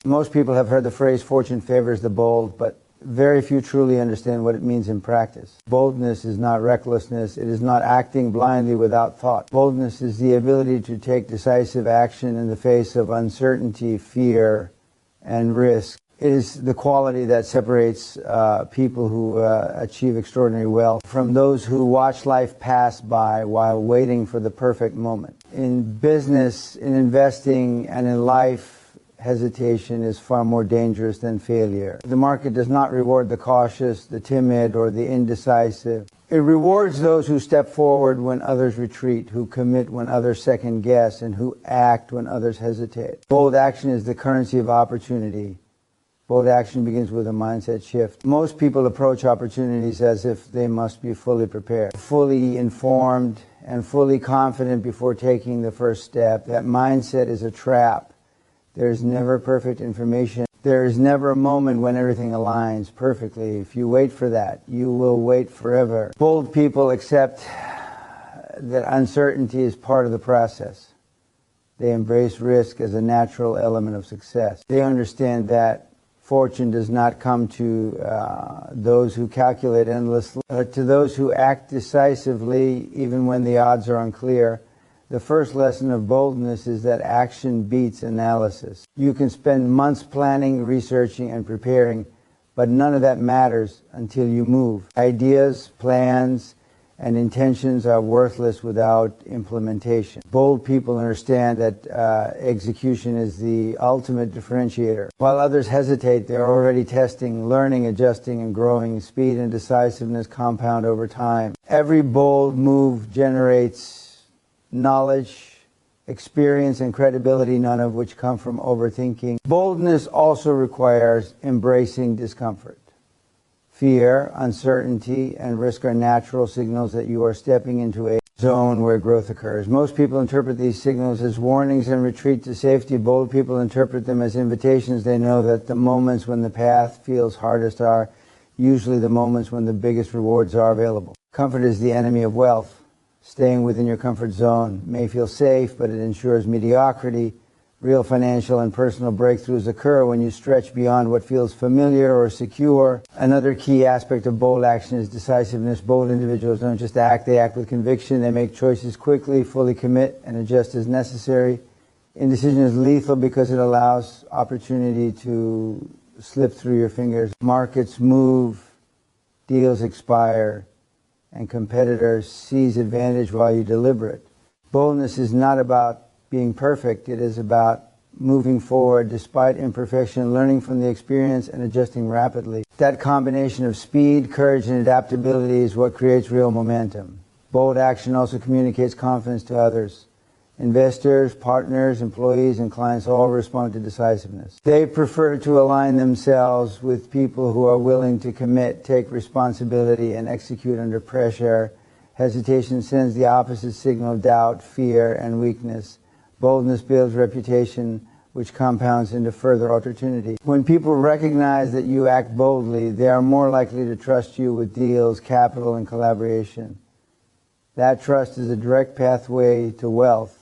Most people have heard the phrase, fortune favors the bold, but very few truly understand what it means in practice. Boldness is not recklessness. It is not acting blindly without thought. Boldness is the ability to take decisive action in the face of uncertainty, fear, and risk. It is the quality that separates people who achieve extraordinary wealth from those who watch life pass by while waiting for the perfect moment. In business, in investing, and in life, hesitation is far more dangerous than failure. The market does not reward the cautious, the timid, or the indecisive. It rewards those who step forward when others retreat, who commit when others second guess, and who act when others hesitate. Bold action is the currency of opportunity. Bold action begins with a mindset shift. Most people approach opportunities as if they must be fully prepared, fully informed, and fully confident before taking the first step. That mindset is a trap. There is never perfect information. There is never a moment when everything aligns perfectly. If you wait for that, you will wait forever. Bold people accept that uncertainty is part of the process. They embrace risk as a natural element of success. They understand that fortune does not come to those who calculate endlessly, but to those who act decisively even when the odds are unclear. The first lesson of boldness is that action beats analysis. You can spend months planning, researching, and preparing, but none of that matters until you move. Ideas, plans, and intentions are worthless without implementation. Bold people understand that execution is the ultimate differentiator. While others hesitate, they're already testing, learning, adjusting, and growing. Speed and decisiveness compound over time. Every bold move generates knowledge, experience, and credibility, none of which come from overthinking. Boldness also requires embracing discomfort. Fear, uncertainty, and risk are natural signals that you are stepping into a zone where growth occurs. Most people interpret these signals as warnings and retreat to safety. Bold people interpret them as invitations. They know that the moments when the path feels hardest are usually the moments when the biggest rewards are available. Comfort is the enemy of wealth. Staying within your comfort zone may feel safe, but it ensures mediocrity. Real financial and personal breakthroughs occur when you stretch beyond what feels familiar or secure. Another key aspect of bold action is decisiveness. Bold individuals don't just act, they act with conviction. They make choices quickly, fully commit, and adjust as necessary. Indecision is lethal because it allows opportunity to slip through your fingers. Markets move, deals expire, and competitors seize advantage while you deliberate. Boldness is not about being perfect. It is about moving forward despite imperfection, learning from the experience, and adjusting rapidly. That combination of speed, courage, and adaptability is what creates real momentum. Bold action also communicates confidence to others. Investors, partners, employees, and clients all respond to decisiveness. They prefer to align themselves with people who are willing to commit, take responsibility, and execute under pressure. Hesitation sends the opposite signal of doubt, fear, and weakness. Boldness builds reputation, which compounds into further opportunity. When people recognize that you act boldly, they are more likely to trust you with deals, capital, and collaboration. That trust is a direct pathway to wealth.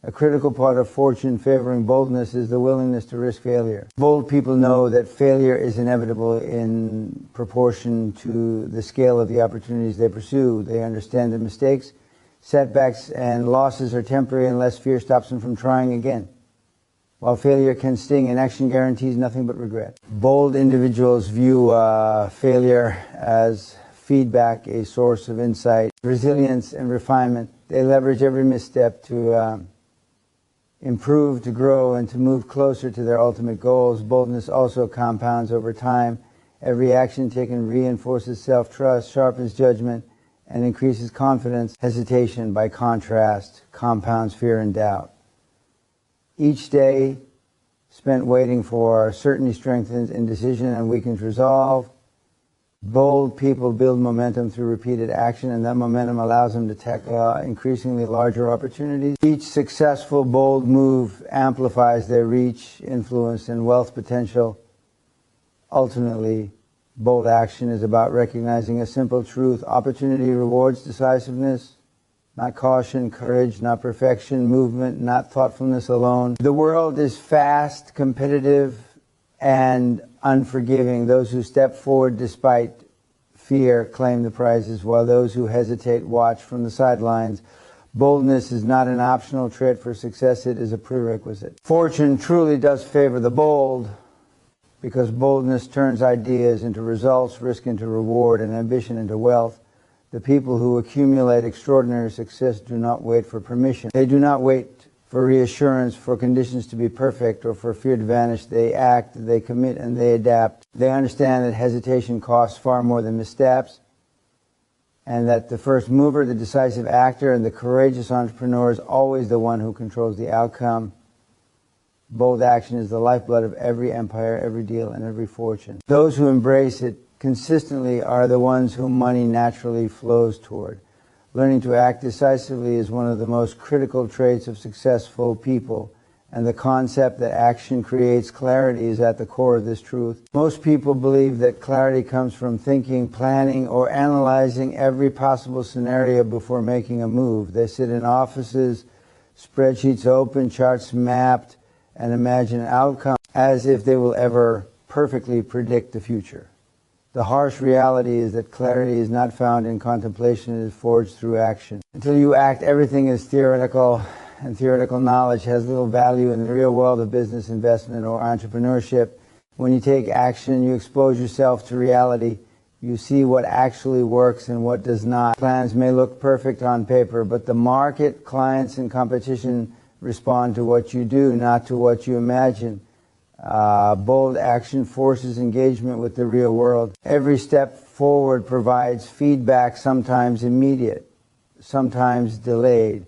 A critical part of fortune favoring boldness is the willingness to risk failure. Bold people know that failure is inevitable in proportion to the scale of the opportunities they pursue. They understand that mistakes, setbacks, and losses are temporary unless fear stops them from trying again. While failure can sting, inaction guarantees nothing but regret. Bold individuals view failure as feedback, a source of insight, resilience, and refinement. They leverage every misstep to improve, to grow, and to move closer to their ultimate goals. Boldness also compounds over time. Every action taken reinforces self-trust, sharpens judgment, and increases confidence. Hesitation, by contrast, compounds fear and doubt. Each day spent waiting for certainty strengthens indecision and weakens resolve. Bold people build momentum through repeated action, and that momentum allows them to tackle increasingly larger opportunities. Each successful, bold move amplifies their reach, influence, and wealth potential. Ultimately, bold action is about recognizing a simple truth. Opportunity rewards decisiveness, not caution, courage, not perfection, movement, not thoughtfulness alone. The world is fast, competitive, and unforgiving. Those who step forward despite fear claim the prizes, while those who hesitate watch from the sidelines. Boldness is not an optional trait for success, it is a prerequisite. Fortune truly does favor the bold, because boldness turns ideas into results, risk into reward, and ambition into wealth. The people who accumulate extraordinary success do not wait for permission. They do not wait for reassurance, for conditions to be perfect, or for fear to vanish. They act, they commit, and they adapt. They understand that hesitation costs far more than missteps, and that the first mover, the decisive actor, and the courageous entrepreneur is always the one who controls the outcome. Bold action is the lifeblood of every empire, every deal, and every fortune. Those who embrace it consistently are the ones whom money naturally flows toward. Learning to act decisively is one of the most critical traits of successful people, and the concept that action creates clarity is at the core of this truth. Most people believe that clarity comes from thinking, planning, or analyzing every possible scenario before making a move. They sit in offices, spreadsheets open, charts mapped, and imagine an outcome as if they will ever perfectly predict the future. The harsh reality is that clarity is not found in contemplation, it is forged through action. Until you act, everything is theoretical, and theoretical knowledge has little value in the real world of business, investment, or entrepreneurship. When you take action, you expose yourself to reality. You see what actually works and what does not. Plans may look perfect on paper, but the market, clients, and competition respond to what you do, not to what you imagine. Bold action forces engagement with the real world. Every step forward provides feedback, sometimes immediate, sometimes delayed,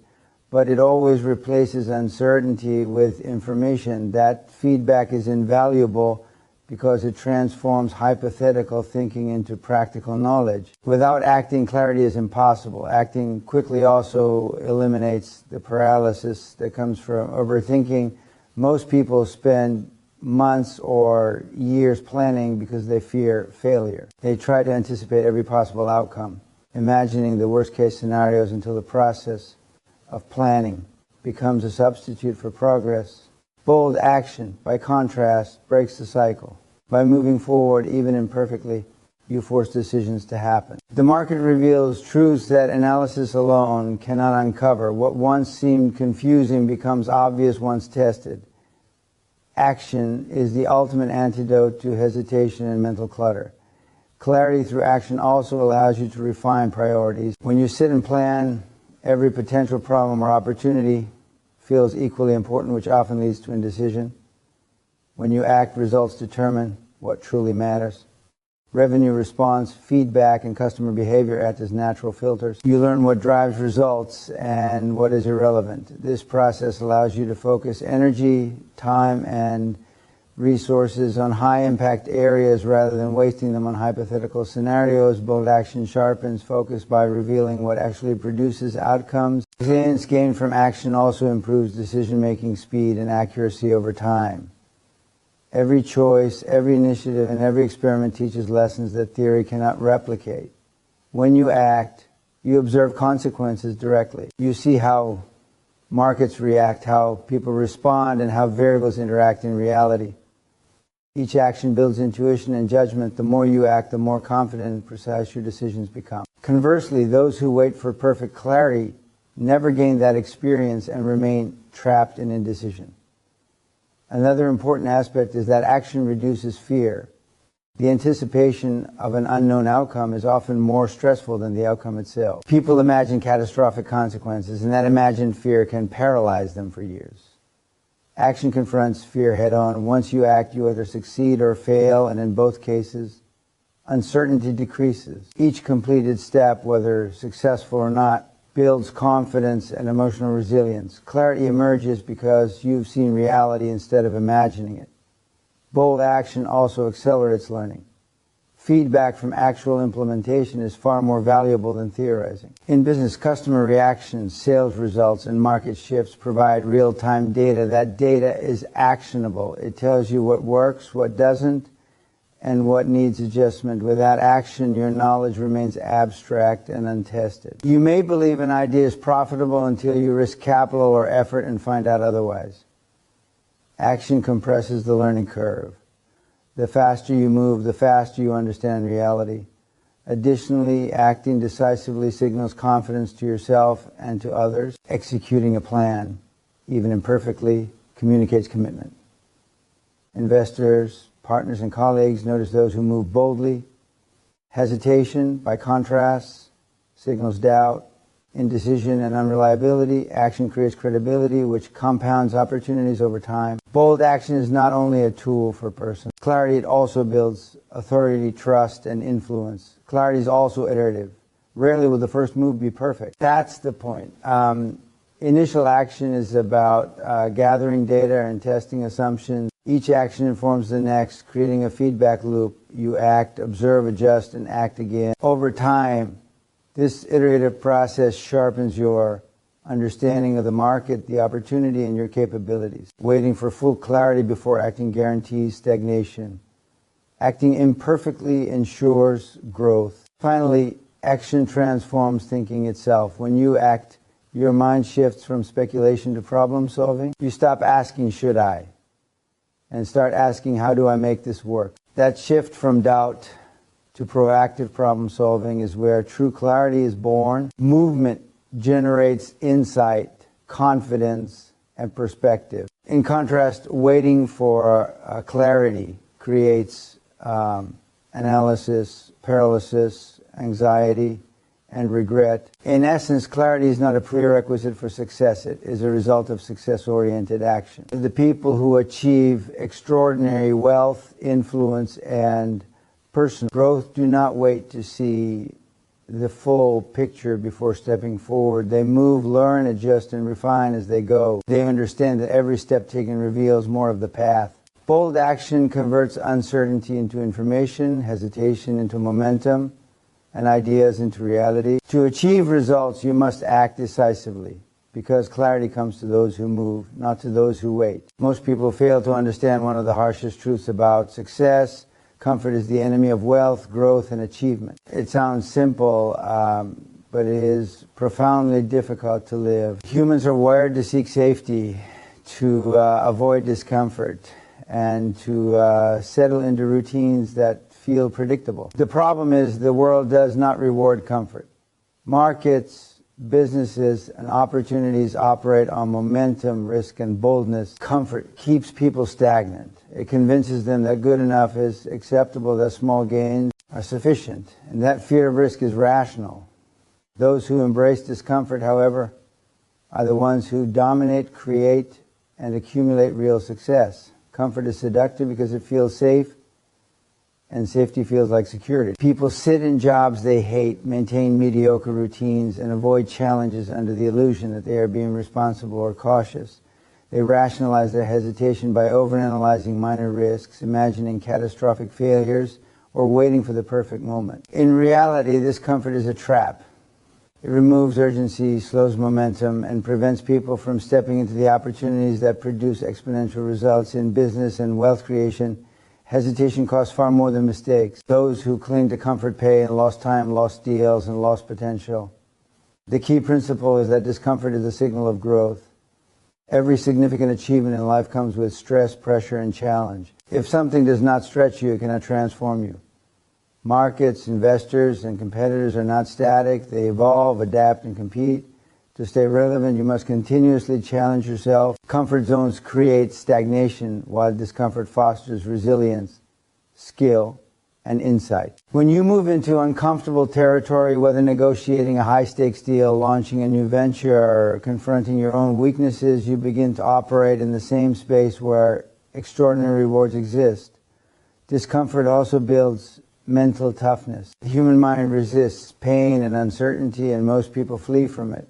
but it always replaces uncertainty with information. That feedback is invaluable because it transforms hypothetical thinking into practical knowledge. Without acting, clarity is impossible. Acting quickly also eliminates the paralysis that comes from overthinking. Most people spend months or years planning because they fear failure. They try to anticipate every possible outcome, imagining the worst case scenarios until the process of planning becomes a substitute for progress. Bold action, by contrast, breaks the cycle. By moving forward, even imperfectly, you force decisions to happen. The market reveals truths that analysis alone cannot uncover. What once seemed confusing becomes obvious once tested. Action is the ultimate antidote to hesitation and mental clutter. Clarity through action also allows you to refine priorities. When you sit and plan, every potential problem or opportunity feels equally important, which often leads to indecision. When you act, results determine what truly matters. Revenue response, feedback, and customer behavior act as natural filters. You learn what drives results and what is irrelevant. This process allows you to focus energy, time, and resources on high-impact areas rather than wasting them on hypothetical scenarios. Bold action sharpens focus by revealing what actually produces outcomes. Resilience gained from action also improves decision-making speed and accuracy over time. Every choice, every initiative, and every experiment teaches lessons that theory cannot replicate. When you act, you observe consequences directly. You see how markets react, how people respond, and how variables interact in reality. Each action builds intuition and judgment. The more you act, the more confident and precise your decisions become. Conversely, those who wait for perfect clarity never gain that experience and remain trapped in indecision. Another important aspect is that action reduces fear. The anticipation of an unknown outcome is often more stressful than the outcome itself. People imagine catastrophic consequences, and that imagined fear can paralyze them for years. Action confronts fear head-on. Once you act, you either succeed or fail, and in both cases, uncertainty decreases. Each completed step, whether successful or not, builds confidence and emotional resilience. Clarity emerges because you've seen reality instead of imagining it. Bold action also accelerates learning. Feedback from actual implementation is far more valuable than theorizing. In business, customer reactions, sales results, and market shifts provide real-time data. That data is actionable. It tells you what works, what doesn't, and what needs adjustment. Without action, your knowledge remains abstract and untested. You may believe an idea is profitable until you risk capital or effort and find out otherwise. Action compresses the learning curve. The faster you move, the faster you understand reality. Additionally, acting decisively signals confidence to yourself and to others. Executing a plan, even imperfectly, communicates commitment. Investors, partners, and colleagues notice those who move boldly. Hesitation, by contrast, signals doubt. Indecision and unreliability. Action creates credibility, which compounds opportunities over time. Bold action is not only a tool for a person. Clarity, it also builds authority, trust, and influence. Clarity is also iterative. Rarely will the first move be perfect. That's the point. Initial action is about gathering data and testing assumptions. Each action informs the next, creating a feedback loop. You act, observe, adjust, and act again. Over time, this iterative process sharpens your understanding of the market, the opportunity, and your capabilities. Waiting for full clarity before acting guarantees stagnation. Acting imperfectly ensures growth. Finally, action transforms thinking itself. When you act, your mind shifts from speculation to problem solving. You stop asking, should I? And start asking, how do I make this work? That shift from doubt to proactive problem solving is where true clarity is born. Movement generates insight, confidence, and perspective. In contrast, waiting for clarity creates analysis, paralysis, anxiety, and regret. In essence, clarity is not a prerequisite for success. It is a result of success-oriented action. The people who achieve extraordinary wealth, influence, and personal growth do not wait to see the full picture before stepping forward. They move, learn, adjust, and refine as they go. They understand that every step taken reveals more of the path. Bold action converts uncertainty into information, hesitation into momentum, and ideas into reality. To achieve results, you must act decisively, because clarity comes to those who move, not to those who wait. Most people fail to understand one of the harshest truths about success. Comfort is the enemy of wealth, growth, and achievement. It sounds simple, but it is profoundly difficult to live. Humans are wired to seek safety, to avoid discomfort, and to settle into routines that feel predictable. The problem is the world does not reward comfort. Markets, businesses, and opportunities operate on momentum, risk, and boldness. Comfort keeps people stagnant. It convinces them that good enough is acceptable, that small gains are sufficient, and that fear of risk is rational. Those who embrace discomfort, however, are the ones who dominate, create, and accumulate real success. Comfort is seductive because it feels safe, and safety feels like security. People sit in jobs they hate, maintain mediocre routines, and avoid challenges under the illusion that they are being responsible or cautious. They rationalize their hesitation by overanalyzing minor risks, imagining catastrophic failures, or waiting for the perfect moment. In reality, this comfort is a trap. It removes urgency, slows momentum, and prevents people from stepping into the opportunities that produce exponential results in business and wealth creation. Hesitation costs far more than mistakes. Those who cling to comfort pay in lost time, lost deals, and lost potential. The key principle is that discomfort is a signal of growth. Every significant achievement in life comes with stress, pressure, and challenge. If something does not stretch you, it cannot transform you. Markets, investors, and competitors are not static. They evolve, adapt, and compete. To stay relevant, you must continuously challenge yourself. Comfort zones create stagnation, while discomfort fosters resilience, skill, and insight. When you move into uncomfortable territory, whether negotiating a high-stakes deal, launching a new venture, or confronting your own weaknesses, you begin to operate in the same space where extraordinary rewards exist. Discomfort also builds mental toughness. The human mind resists pain and uncertainty, and most people flee from it.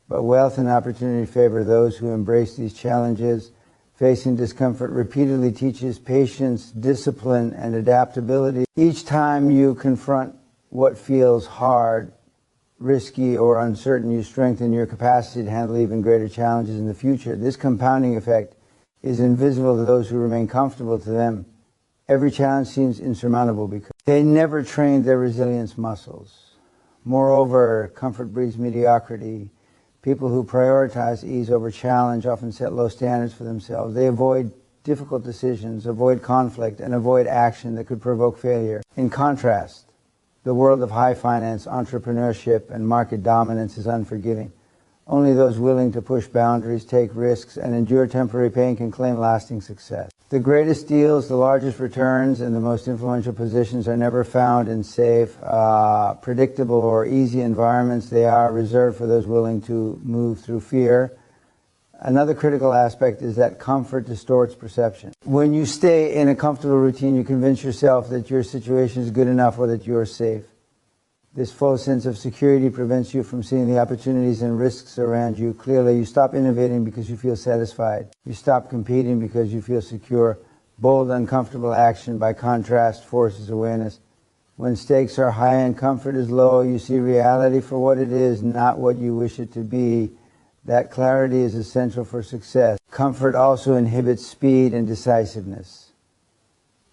But wealth and opportunity favor those who embrace these challenges. Facing discomfort repeatedly teaches patience, discipline, and adaptability. Each time you confront what feels hard, risky, or uncertain, you strengthen your capacity to handle even greater challenges in the future. This compounding effect is invisible to those who remain comfortable. To them, Every challenge seems insurmountable because they never trained their resilience muscles. Moreover, comfort breeds mediocrity. People who prioritize ease over challenge often set low standards for themselves. They avoid difficult decisions, avoid conflict, and avoid action that could provoke failure. In contrast, the world of high finance, entrepreneurship, and market dominance is unforgiving. Only those willing to push boundaries, take risks, and endure temporary pain can claim lasting success. The greatest deals, the largest returns, and the most influential positions are never found in safe, predictable, or easy environments. They are reserved for those willing to move through fear. Another critical aspect is that comfort distorts perception. When you stay in a comfortable routine, you convince yourself that your situation is good enough or that you are safe. This false sense of security prevents you from seeing the opportunities and risks around you clearly. You stop innovating because you feel satisfied. You stop competing because you feel secure. Bold, uncomfortable action, by contrast, forces awareness. When stakes are high and comfort is low, you see reality for what it is, not what you wish it to be. That clarity is essential for success. Comfort also inhibits speed and decisiveness.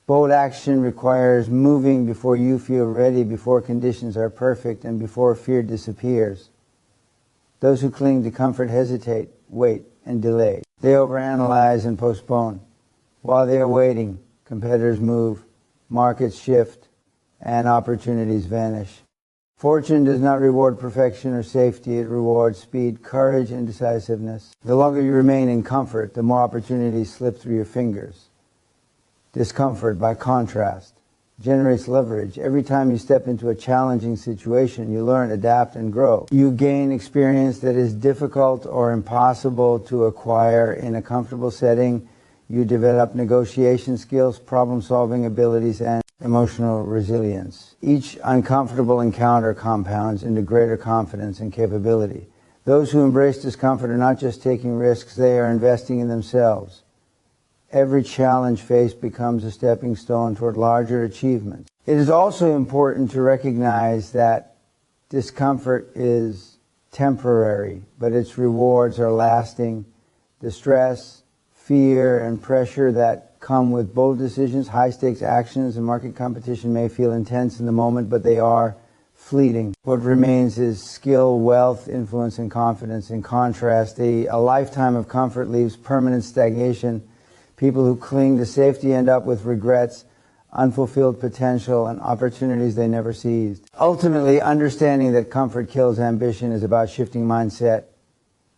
Bold action requires moving before you feel ready, before conditions are perfect, and before fear disappears. Those who cling to comfort hesitate, wait, and delay. They overanalyze and postpone. While they are waiting, competitors move, markets shift, and opportunities vanish. Fortune does not reward perfection or safety, it rewards speed, courage, and decisiveness. The longer you remain in comfort, the more opportunities slip through your fingers. Discomfort, by contrast, generates leverage. Every time you step into a challenging situation, you learn, adapt, and grow. You gain experience that is difficult or impossible to acquire in a comfortable setting. You develop negotiation skills, problem-solving abilities, and emotional resilience. Each uncomfortable encounter compounds into greater confidence and capability. Those who embrace discomfort are not just taking risks, they are investing in themselves. Every challenge faced becomes a stepping stone toward larger achievements. It is also important to recognize that discomfort is temporary, but its rewards are lasting. The stress, fear, and pressure that come with bold decisions, high-stakes actions, and market competition may feel intense in the moment, but they are fleeting. What remains is skill, wealth, influence, and confidence. In contrast, a lifetime of comfort leaves permanent stagnation. People who cling to safety end up with regrets, unfulfilled potential, and opportunities they never seized. Ultimately, understanding that comfort kills ambition is about shifting mindset.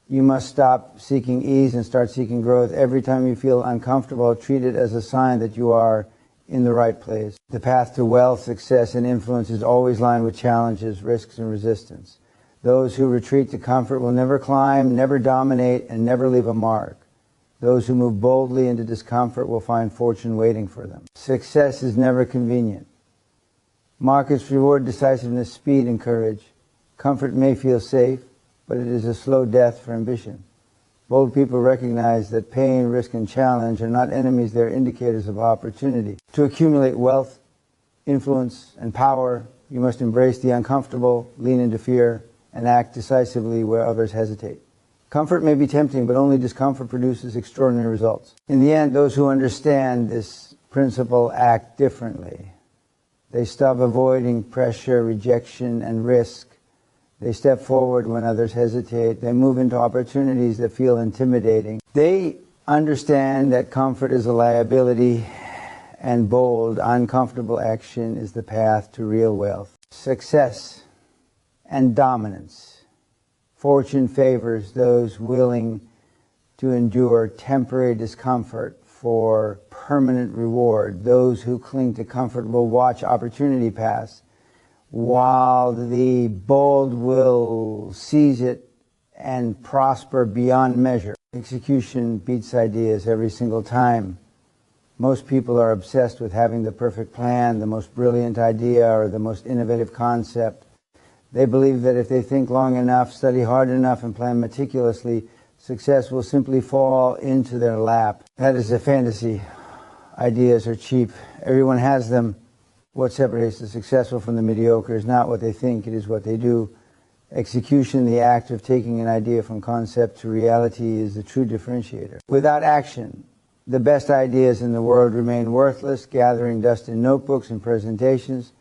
You must stop seeking ease and start seeking growth. Every time you feel uncomfortable, treat it as a sign that you are in the right place. The path to wealth, success, and influence is always lined with challenges, risks, and resistance. Those who retreat to comfort will never climb, never dominate, and never leave a mark. Those who move boldly into discomfort will find fortune waiting for them. Success is never convenient. Markets reward decisiveness, speed, and courage. Comfort may feel safe, but it is a slow death for ambition. Bold people recognize that pain, risk, and challenge are not enemies, they're indicators of opportunity. To accumulate wealth, influence, and power, you must embrace the uncomfortable, lean into fear, and act decisively where others hesitate. Comfort may be tempting, but only discomfort produces extraordinary results. In the end, those who understand this principle act differently. They stop avoiding pressure, rejection, and risk. They step forward when others hesitate. They move into opportunities that feel intimidating. They understand that comfort is a liability, and bold, uncomfortable action is the path to real wealth. Success and dominance. Fortune favors those willing to endure temporary discomfort for permanent reward. Those who cling to comfort will watch opportunity pass, while the bold will seize it and prosper beyond measure. Execution beats ideas every single time. Most people are obsessed with having the perfect plan, the most brilliant idea, or the most innovative concept. They believe that if they think long enough, study hard enough, and plan meticulously, success will simply fall into their lap. That is a fantasy. Ideas are cheap. Everyone has them. What separates the successful from the mediocre is not what they think, it is what they do. Execution, the act of taking an idea from concept to reality, is the true differentiator. Without action, The best ideas in the world remain worthless, gathering dust in notebooks and presentations,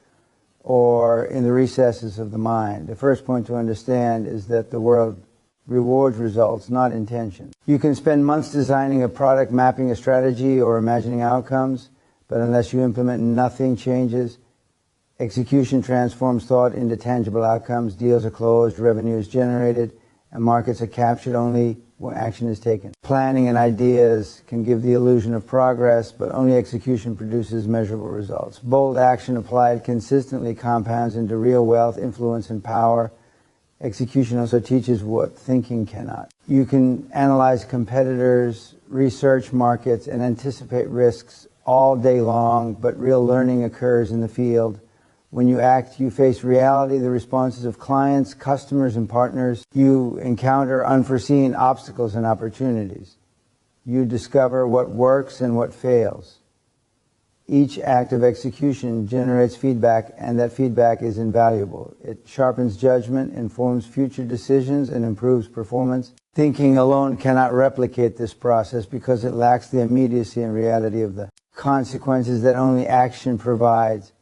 or in the recesses of the mind. The first point to understand is that the world rewards results, not intention. You can spend months designing a product, mapping a strategy, or imagining outcomes, but unless you implement, nothing changes. Execution transforms thought into tangible outcomes. Deals are closed, revenue is generated, and markets are captured only when action is taken. Planning and ideas can give the illusion of progress, but only execution produces measurable results. Bold action applied consistently compounds into real wealth, influence, and power. Execution also teaches what thinking cannot. You can analyze competitors, research markets, and anticipate risks all day long, but real learning occurs in the field. When you act, you face reality, the responses of clients, customers, and partners. You encounter unforeseen obstacles and opportunities. You discover what works and what fails. Each act of execution generates feedback, and that feedback is invaluable. It sharpens judgment, informs future decisions, and improves performance. Thinking alone cannot replicate this process because it lacks the immediacy and reality of the consequences that only action provides.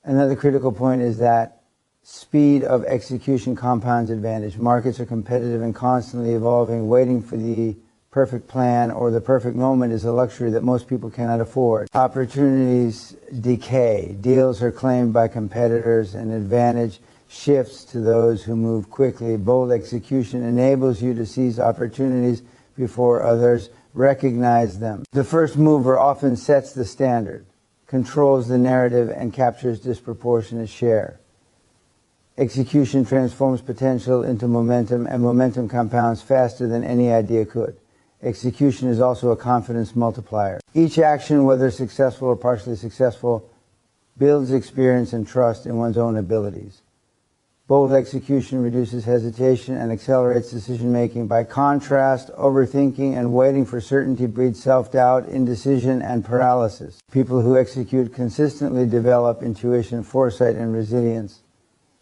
Another critical point is that speed of execution compounds advantage. Markets are competitive and constantly evolving. Waiting for the perfect plan or the perfect moment is a luxury that most people cannot afford. Opportunities decay. Deals are claimed by competitors, and advantage shifts to those who move quickly. Bold execution enables you to seize opportunities before others recognize them. The first mover often sets the standard, controls the narrative, and captures disproportionate share. Execution transforms potential into momentum, and momentum compounds faster than any idea could. Execution is also a confidence multiplier. Each action, whether successful or partially successful, builds experience and trust in one's own abilities. Bold execution reduces hesitation and accelerates decision-making. By contrast, overthinking and waiting for certainty breeds self-doubt, indecision, and paralysis. People who execute consistently develop intuition, foresight, and resilience.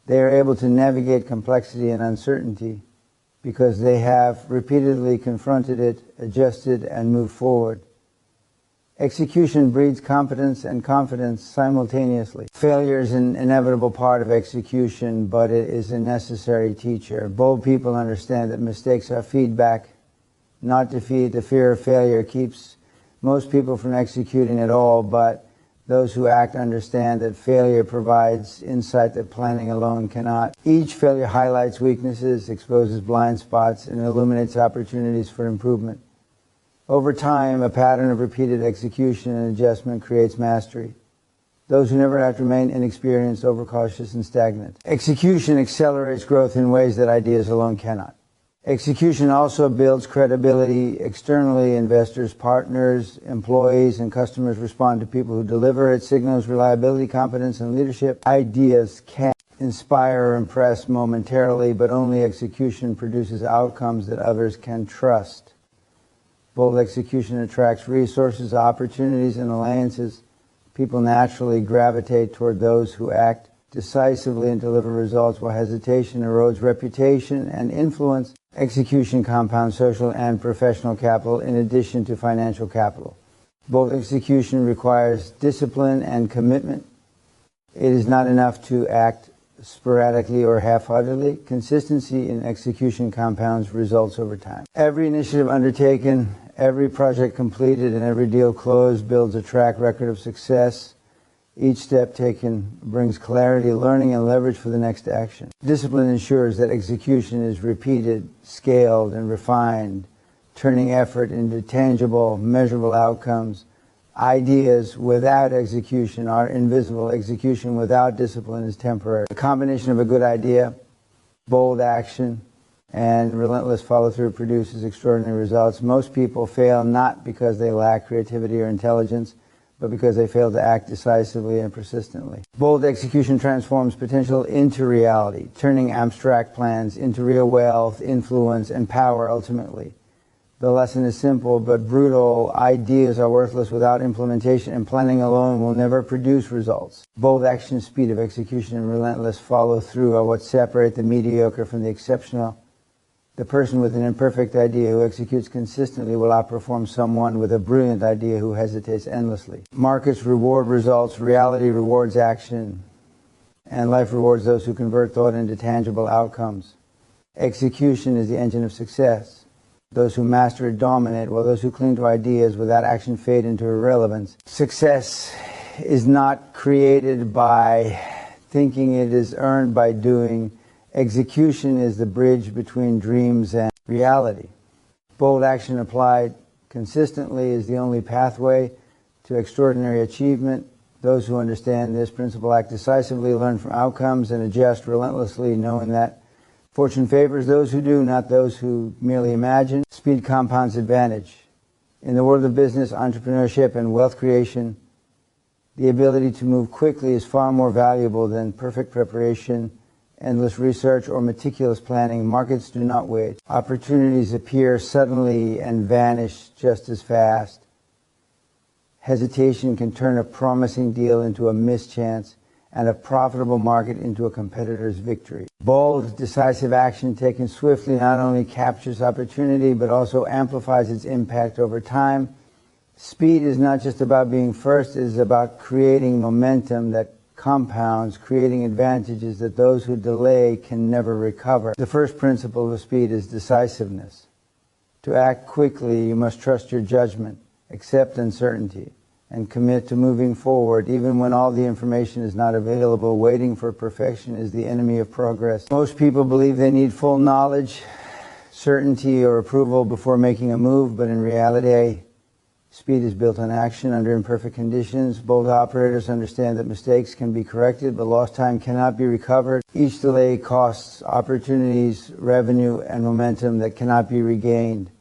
They are able to navigate complexity and uncertainty because they have repeatedly confronted it, adjusted, and moved forward. Execution breeds competence and confidence simultaneously. Failure is an inevitable part of execution, but it is a necessary teacher. Bold people understand that mistakes are feedback, not defeat. The fear of failure keeps most people from executing at all, but those who act understand that failure provides insight that planning alone cannot. Each failure highlights weaknesses, exposes blind spots, and illuminates opportunities for improvement. Over time, a pattern of repeated execution and adjustment creates mastery. Those who never act remain inexperienced, overcautious, and stagnant. Execution accelerates growth in ways that ideas alone cannot. Execution also builds credibility externally. Investors, partners, employees, and customers respond to people who deliver. It signals reliability, competence, and leadership. Ideas can inspire or impress momentarily, but only execution produces outcomes that others can trust. Bold execution attracts resources, opportunities, and alliances. People naturally gravitate toward those who act decisively and deliver results, while hesitation erodes reputation and influence. Execution compounds social and professional capital in addition to financial capital. Bold execution requires discipline and commitment. It is not enough to act sporadically or half-heartedly. Consistency in execution compounds results over time. Every initiative undertaken, every project completed, and every deal closed builds a track record of success. Each step taken brings clarity, learning, and leverage for the next action. Discipline ensures that execution is repeated, scaled, and refined, turning effort into tangible, measurable outcomes. Ideas without execution are invisible. Execution without discipline is temporary. The combination of a good idea, bold action, and relentless follow-through produces extraordinary results. Most people fail not because they lack creativity or intelligence, but because they fail to act decisively and persistently. Bold execution transforms potential into reality, turning abstract plans into real wealth, influence, and power ultimately. The lesson is simple but brutal. Ideas are worthless without implementation, and planning alone will never produce results. Bold action, speed of execution, and relentless follow-through are what separate the mediocre from the exceptional. The person with an imperfect idea who executes consistently will outperform someone with a brilliant idea who hesitates endlessly. Markets reward results, reality rewards action, and life rewards those who convert thought into tangible outcomes. Execution is the engine of success. Those who master it dominate, while those who cling to ideas without action fade into irrelevance. Success is not created by thinking, it is earned by doing. Execution is the bridge between dreams and reality. Bold action applied consistently is the only pathway to extraordinary achievement. Those who understand this principle act decisively, learn from outcomes, and adjust relentlessly, knowing that fortune favors those who do, not those who merely imagine. Speed compounds advantage. In the world of business, entrepreneurship, and wealth creation, the ability to move quickly is far more valuable than perfect preparation, endless research, or meticulous planning. Markets do not wait. Opportunities appear suddenly and vanish just as fast. Hesitation can turn a promising deal into a mischance and a profitable market into a competitor's victory. Bold, decisive action taken swiftly not only captures opportunity but also amplifies its impact over time. Speed is not just about being first, it is about creating momentum that compounds, creating advantages that those who delay can never recover. The first principle of speed is decisiveness. To act quickly, you must trust your judgment, accept uncertainty, and commit to moving forward even when all the information is not available. Waiting for perfection is the enemy of progress. Most people believe they need full knowledge, certainty, or approval before making a move, but in reality, speed is built on action under imperfect conditions. Bold operators understand that mistakes can be corrected, but lost time cannot be recovered. Each delay costs opportunities, revenue, and momentum that cannot be regained.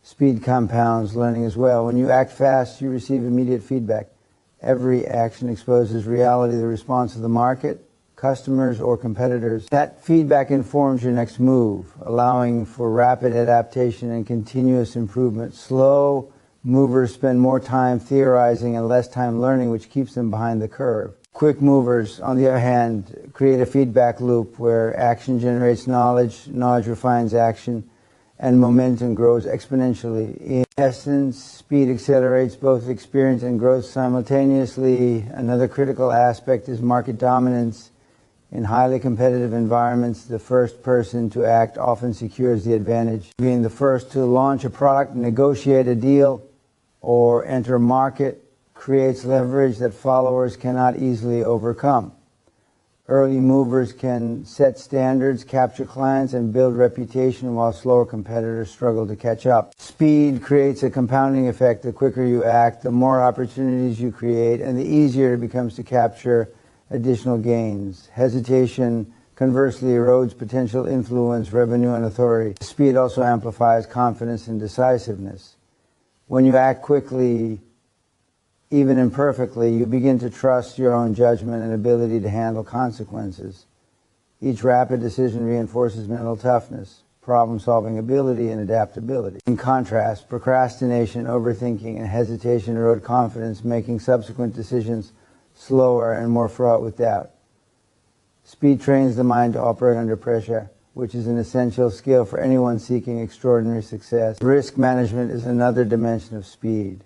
Speed compounds learning as well. When you act fast, you receive immediate feedback. Every action exposes reality, the response of the market, customers, or competitors. That feedback informs your next move, allowing for rapid adaptation and continuous improvement. Slow movers spend more time theorizing and less time learning, which keeps them behind the curve. Quick movers, on the other hand, create a feedback loop where action generates knowledge, knowledge refines action, and momentum grows exponentially. In essence, speed accelerates both experience and growth simultaneously. Another critical aspect is market dominance. In highly competitive environments, the first person to act often secures the advantage. Being the first to launch a product, negotiate a deal, or enter a market creates leverage that followers cannot easily overcome. Early movers can set standards, capture clients, and build reputation, while slower competitors struggle to catch up. Speed creates a compounding effect. The quicker you act, the more opportunities you create, and the easier it becomes to capture additional gains. Hesitation, conversely, erodes potential influence, revenue, and authority. Speed also amplifies confidence and decisiveness. When you act quickly, even imperfectly, you begin to trust your own judgment and ability to handle consequences. Each rapid decision reinforces mental toughness, problem-solving ability, and adaptability. In contrast, procrastination, overthinking, and hesitation erode confidence, making subsequent decisions slower and more fraught with doubt. Speed trains the mind to operate under pressure, which is an essential skill for anyone seeking extraordinary success. Risk management is another dimension of speed.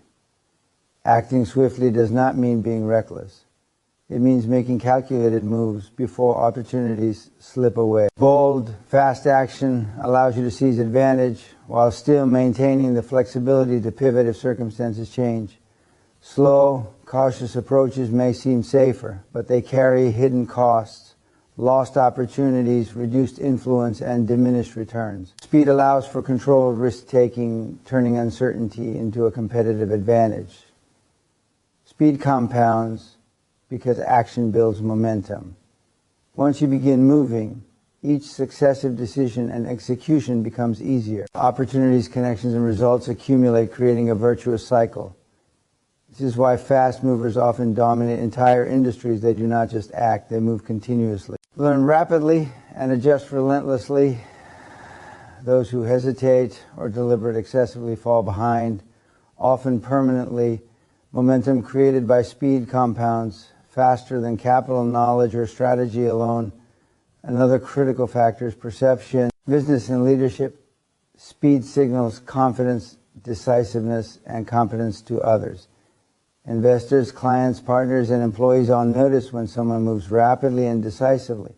Acting swiftly does not mean being reckless. It means making calculated moves before opportunities slip away. Bold, fast action allows you to seize advantage while still maintaining the flexibility to pivot if circumstances change. Slow, cautious approaches may seem safer, but they carry hidden costs, lost opportunities, reduced influence, and diminished returns. Speed allows for controlled risk-taking, turning uncertainty into a competitive advantage. Speed compounds because action builds momentum. Once you begin moving, each successive decision and execution becomes easier. Opportunities, connections, and results accumulate, creating a virtuous cycle. This is why fast movers often dominate entire industries. They do not just act, they move continuously. Learn rapidly and adjust relentlessly. Those who hesitate or deliberate excessively fall behind, often permanently. Momentum created by speed compounds faster than capital, knowledge, or strategy alone. Another critical factor is perception. Business and leadership, speed signals confidence, decisiveness, and competence to others. Investors, clients, partners, and employees all notice when someone moves rapidly and decisively.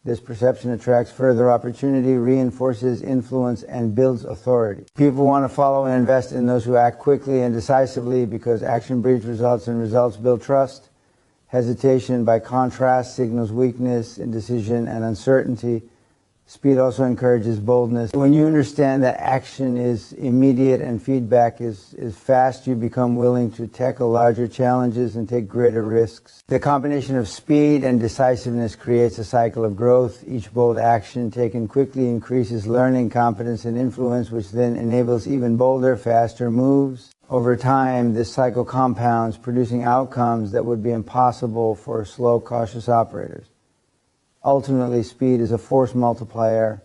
This perception attracts further opportunity, reinforces influence, and builds authority. People want to follow and invest in those who act quickly and decisively because action breeds results and results build trust. Hesitation, by contrast, signals weakness, indecision, and uncertainty. Speed also encourages boldness. When you understand that action is immediate and feedback is fast, you become willing to tackle larger challenges and take greater risks. The combination of speed and decisiveness creates a cycle of growth. Each bold action taken quickly increases learning, competence, and influence, which then enables even bolder, faster moves. Over time, this cycle compounds, producing outcomes that would be impossible for slow, cautious operators. Ultimately, speed is a force multiplier.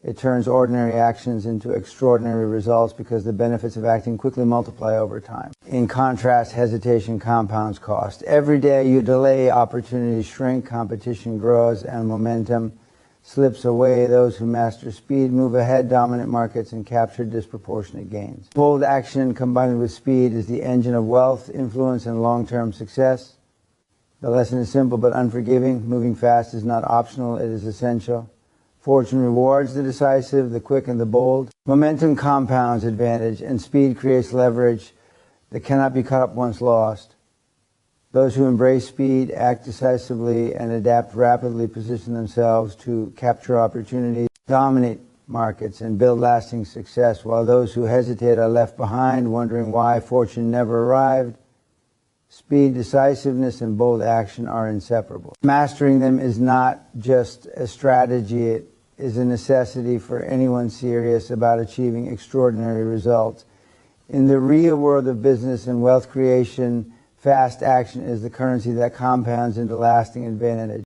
It turns ordinary actions into extraordinary results because the benefits of acting quickly multiply over time. In contrast, hesitation compounds cost. Every day you delay, opportunities shrink, competition grows, and momentum slips away. Those who master speed move ahead, dominant markets, and capture disproportionate gains. Bold action combined with speed is the engine of wealth, influence, and long-term success. The lesson is simple but unforgiving. Moving fast is not optional, it is essential. Fortune rewards the decisive, the quick, and the bold. Momentum compounds advantage, and speed creates leverage that cannot be caught up once lost. Those who embrace speed, act decisively, and adapt rapidly position themselves to capture opportunities, dominate markets, and build lasting success, while those who hesitate are left behind, wondering why fortune never arrived. Speed, decisiveness, and bold action are inseparable. Mastering them is not just a strategy, it is a necessity for anyone serious about achieving extraordinary results. In the real world of business and wealth creation, fast action is the currency that compounds into lasting advantage.